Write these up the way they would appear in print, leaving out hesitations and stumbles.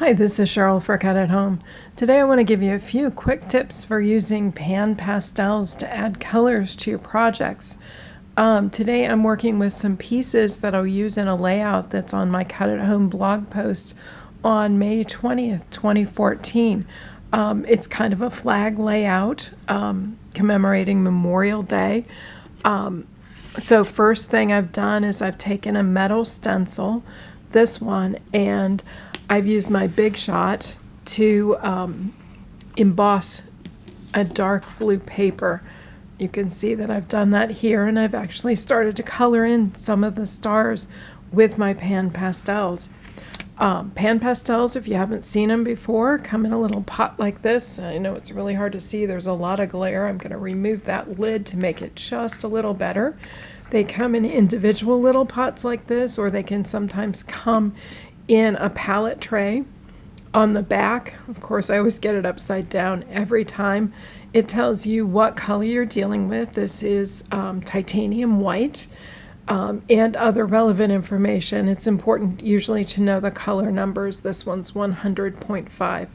Hi, this is Cheryl for Cut at Home. Today I want to give you a few quick tips for using Pan Pastels to add colors to your projects. Today I'm working with some pieces that I'll use in a layout that's on my Cut at Home blog post on May 20th, 2014. It's kind of a flag layout commemorating Memorial Day. So first thing I've done is I've taken a metal stencil, this one, and I've used my Big Shot to emboss a dark blue paper. You can see that I've done that here, and I've actually started to color in some of the stars with my Pan Pastels. Pan Pastels, if you haven't seen them before, come in a little pot like this. I know it's really hard to see. There's a lot of glare. I'm going to remove that lid to make it just a little better. They come in individual little pots like this, or they can sometimes come in a palette tray. On the back, of course, I always get it upside down every time. It tells you what color you're dealing with. This is titanium white, and other relevant information. It's important usually to know the color numbers. This one's 100.5.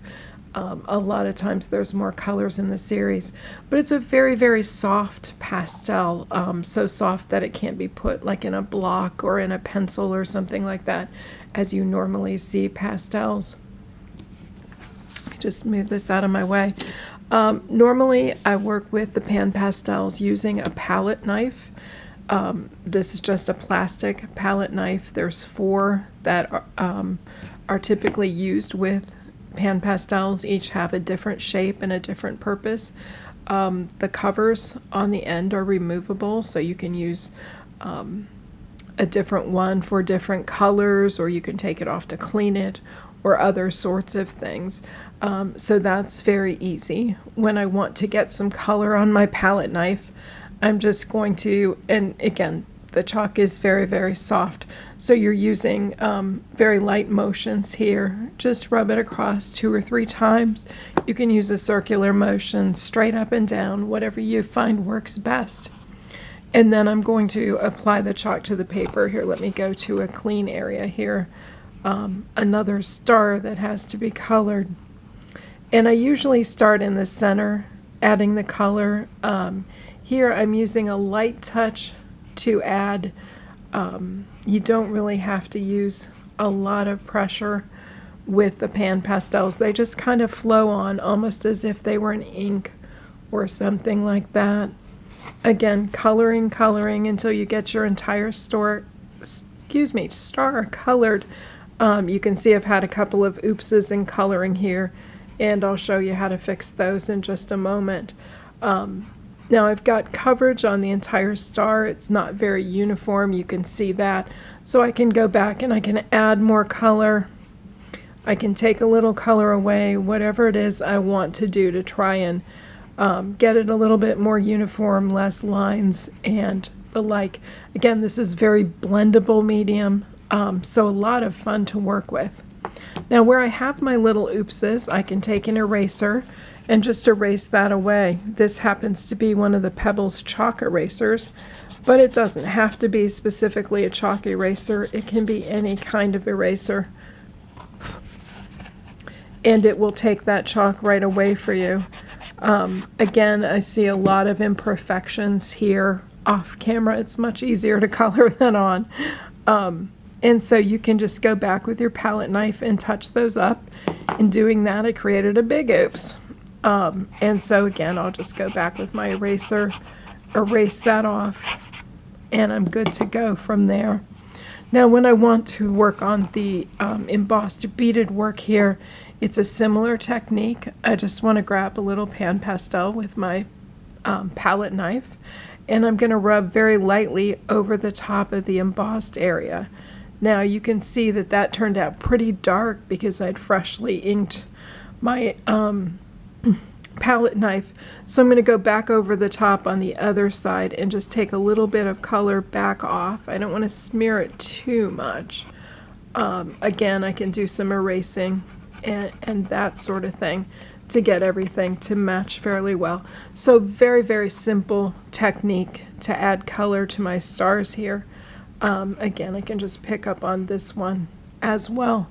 A lot of times there's more colors in the series, but it's a very, very soft pastel, so soft that it can't be put like in a block or in a pencil or something like that as you normally see pastels. Just move this out of my way. Normally I work with the Pan Pastels using a palette knife. This is just a plastic palette knife. There's 4 that are typically used with Pan Pastels. Each have a different shape and a different purpose. The covers on the end are removable, so you can use a different one for different colors, or you can take it off to clean it, or other sorts of things. So that's very easy. When I want to get some color on my palette knife, I'm just going to, and again, the chalk is very, very soft, so you're using very light motions here. Just rub it across 2 or 3 times. You can use a circular motion, straight up and down, whatever you find works best. And then I'm going to apply the chalk to the paper. Here, let me go to a clean area here. Another star that has to be colored. And I usually start in the center, adding the color. Here I'm using a light touch to add. You don't really have to use a lot of pressure with the Pan Pastels. They just kind of flow on almost as if they were an ink or something like that. Again, coloring until you get your entire star colored. You can see I've had a couple of oopses in coloring here, and I'll show you how to fix those in just a moment. Now I've got coverage on the entire star. It's not very uniform, you can see that. So I can go back and I can add more color. I can take a little color away, whatever it is I want to do to try and get it a little bit more uniform, less lines and the like. Again, this is very blendable medium, so a lot of fun to work with. Now where I have my little oopses, I can take an eraser and just erase that away. This happens to be one of the Pebbles chalk erasers, but it doesn't have to be specifically a chalk eraser. It can be any kind of eraser, and it will take that chalk right away for you. Again, I see a lot of imperfections here off camera. It's much easier to color than on. And so you can just go back with your palette knife and touch those up. In doing that, I created a big oops. And so again, I'll just go back with my eraser, erase that off, and I'm good to go from there. Now when I want to work on the embossed beaded work here, it's a similar technique. I just want to grab a little Pan Pastel with my palette knife, and I'm going to rub very lightly over the top of the embossed area. Now you can see that that turned out pretty dark because I'd freshly inked my palette knife. So I'm going to go back over the top on the other side and just take a little bit of color back off. I don't want to smear it too much. Again, I can do some erasing and that sort of thing to get everything to match fairly well. So very, very simple technique to add color to my stars here. Again, I can just pick up on this one as well.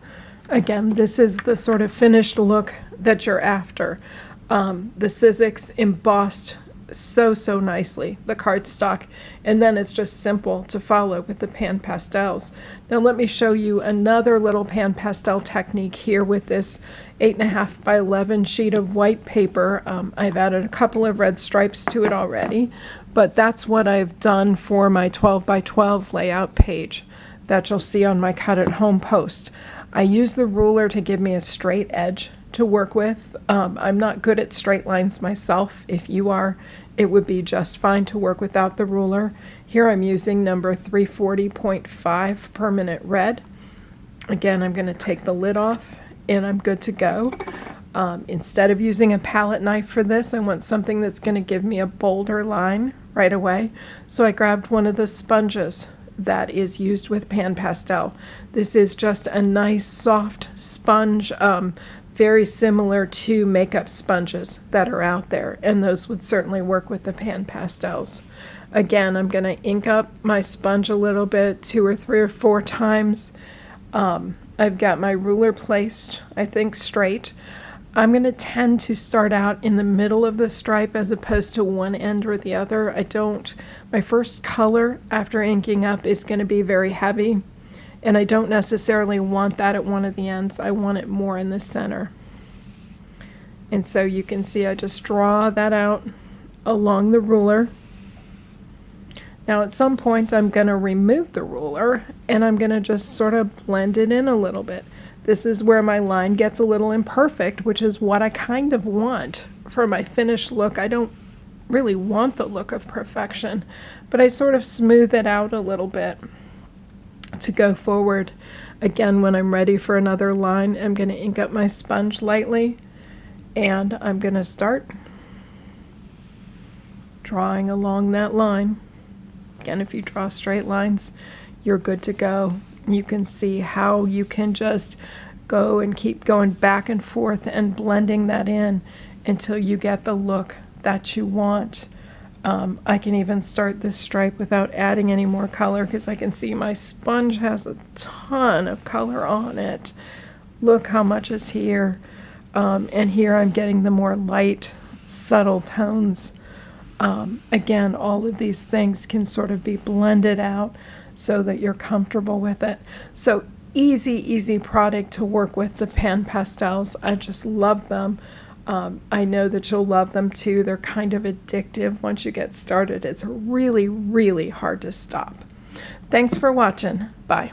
Again, this is the sort of finished look that you're after. The Sizzix embossed so nicely, the cardstock, and then it's just simple to follow with the Pan Pastels. Now let me show you another little Pan Pastel technique here with this 8.5 by 11 sheet of white paper. I've added a couple of red stripes to it already, but that's what I've done for my 12 by 12 layout page that you'll see on my Cut at Home post. I use the ruler to give me a straight edge to work with. I'm not good at straight lines myself. If you are, it would be just fine to work without the ruler. Here I'm using number 340.5 permanent red. Again, I'm going to take the lid off and I'm good to go. Instead of using a palette knife for this, I want something that's going to give me a bolder line right away. So I grabbed one of the sponges that is used with Pan Pastel. This is just a nice soft sponge, very similar to makeup sponges that are out there, and those would certainly work with the Pan Pastels. Again, I'm going to ink up my sponge a little bit, 2 or 3 or 4 times. I've got my ruler placed, I think, straight. I'm going to tend to start out in the middle of the stripe as opposed to one end or the other. My first color after inking up is going to be very heavy, and I don't necessarily want that at one of the ends. I want it more in the center. And so you can see I just draw that out along the ruler. Now at some point I'm going to remove the ruler and I'm going to just sort of blend it in a little bit. This is where my line gets a little imperfect, which is what I kind of want for my finished look. I don't really want the look of perfection, but I sort of smooth it out a little bit to go forward. Again, when I'm ready for another line, I'm going to ink up my sponge lightly and I'm going to start drawing along that line. Again, if you draw straight lines, you're good to go. You can see how you can just go and keep going back and forth and blending that in until you get the look that you want. I can even start this stripe without adding any more color because I can see my sponge has a ton of color on it. Look how much is here. And here I'm getting the more light, subtle tones. Again, all of these things can sort of be blended out so that you're comfortable with it. So easy product to work with, the Pan Pastels. I just love them. I know that you'll love them too. They're kind of addictive once you get started. It's really hard to stop. Thanks for watching. Bye.